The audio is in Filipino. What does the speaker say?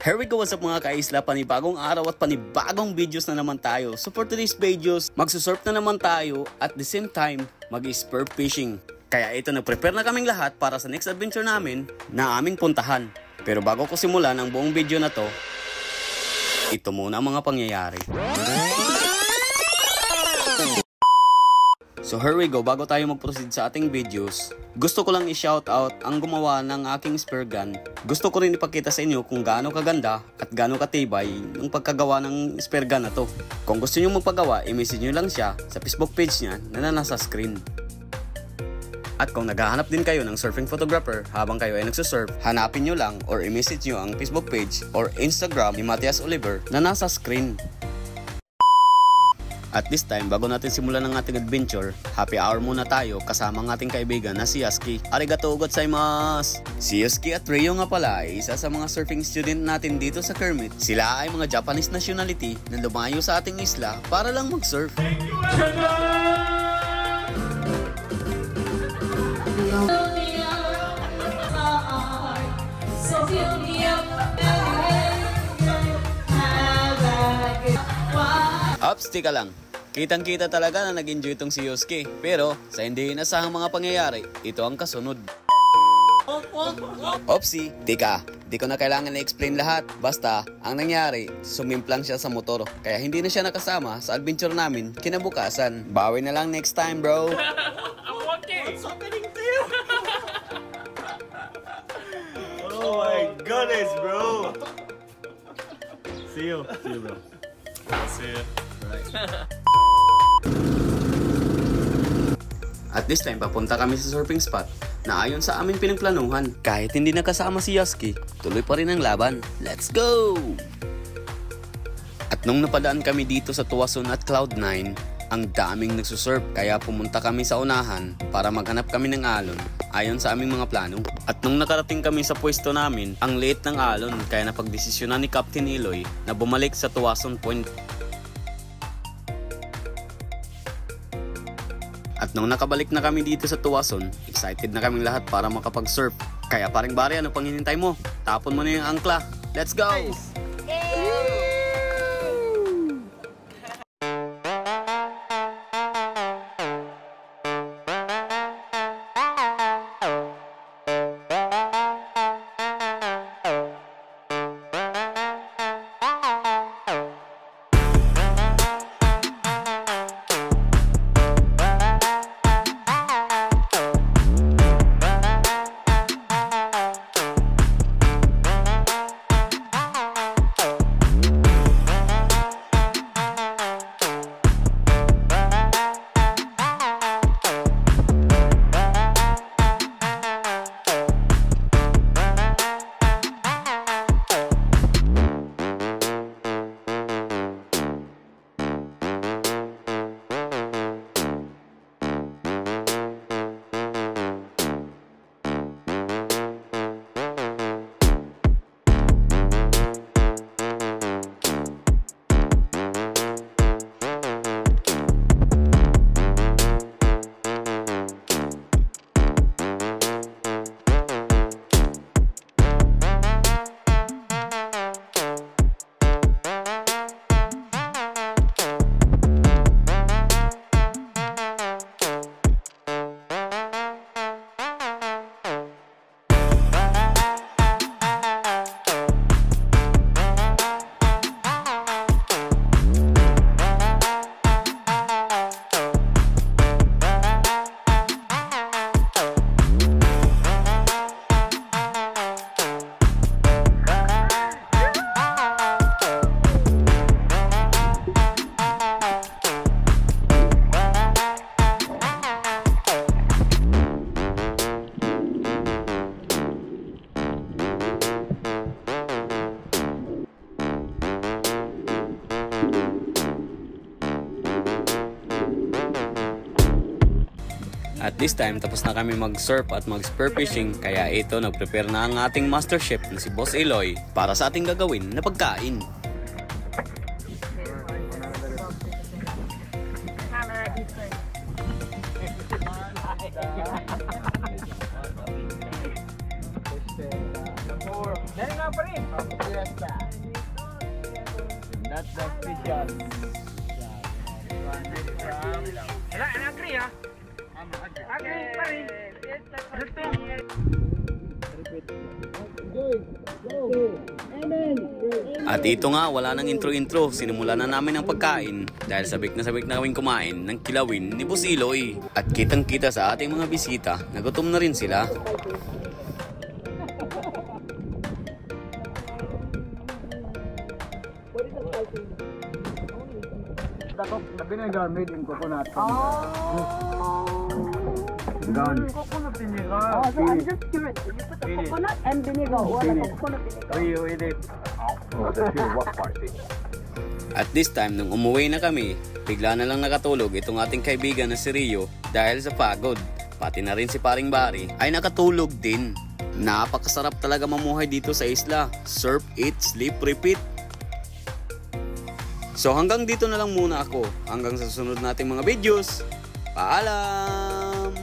Here we go, what's up mga kaisla, panibagong araw at panibagong videos na naman tayo. So for today's videos, magsusurf na naman tayo at the same time, mag-spur fishing. Kaya ito, nag-prepare na kaming lahat para sa next adventure namin na aming puntahan. Pero bago ko simulan ang buong video na to, ito muna ang mga pangyayari. So here we go, bago tayo mag-proceed sa ating videos, gusto ko lang i-shoutout ang gumawa ng aking spear gun. Gusto ko rin ipakita sa inyo kung gaano kaganda at gaano katibay ng pagkagawa ng spear gun na to. Kung gusto nyo magpagawa, i-message nyo lang siya sa Facebook page niya na nasa screen. At kung naghahanap din kayo ng surfing photographer habang kayo ay nagsusurf, hanapin nyo lang or i-message nyo ang Facebook page or Instagram ni Matthias Oliver na nasa screen. At this time, bago natin simulan ang ating adventure, happy hour muna tayo kasama ang ating kaibigan na si Yasuki. Arigatou gozaimasu! Si Yasuki at Ryo nga pala ay isa sa mga surfing student natin dito sa Kermit. Sila ay mga Japanese nationality na lumayo sa ating isla para lang mag-surf. Ups, tika lang. Kitang-kita talaga na nag-enjoy itong si Yasuki. Pero sa hindi inasahang mga pangyayari, ito ang kasunod. Opsi, tika. Di ko na kailangan i-explain lahat. Basta, ang nangyari, sumimplang siya sa motor. Kaya hindi na siya nakasama sa adventure namin kinabukasan. Bawi na lang next time, bro. What's happening to you? Oh my goodness, bro. See you, bro. See you. Right. At this time, papunta kami sa surfing spot na ayon sa aming pinagplanuhan. Kahit hindi nakasama si Yasuki, tuloy pa rin ang laban. Let's go! At nung napadaan kami dito sa Tuwason at Cloud9, ang daming nagsusurf, kaya pumunta kami sa unahan para maghanap kami ng alon ayon sa aming mga plano. At nung nakarating kami sa pwesto namin, ang liit ng alon, kaya napagdesisyonan ni Captain Eloy na bumalik sa Tuwason Point. At nung nakabalik na kami dito sa Tuwason, excited na kaming lahat para makapag-surf. Kaya paring Barry, ano pang hinintay mo? Tapon mo na yung angkla. Let's go! Nice. At this time, tapos na kami mag-surf at mag-spear fishing, kaya ito, nag-prepare na ang ating master chef na si Boss Eloy para sa ating gagawin na pagkain. Dari nga pa rin. Fiesta. That's the special. Wala, agree ha? Agree pa rin. At ito nga, wala nang intro-intro. Sinimula na namin ang pagkain dahil sabik na kaming kumain ng kilawin ni Boss Iloy. At kitang-kita sa ating mga bisita, nagutom na rin sila. The vinegar made in coconut. Coconut vinegar. Oh, so I'm just curious. You put the coconut and vinegar or the coconut vinegar? You eat it. Oh, that's your what party? At this time, nung umuwi na kami, bigla na lang nakatulog itong ating kaibigan na si Rio dahil sa pagod. Pati na rin si Paring Bari ay nakatulog din. Napakasarap talaga mamuhay dito sa isla. Surf, eat, sleep, repeat. So hanggang dito na lang muna ako. Hanggang sa susunod nating mga videos. Paalam!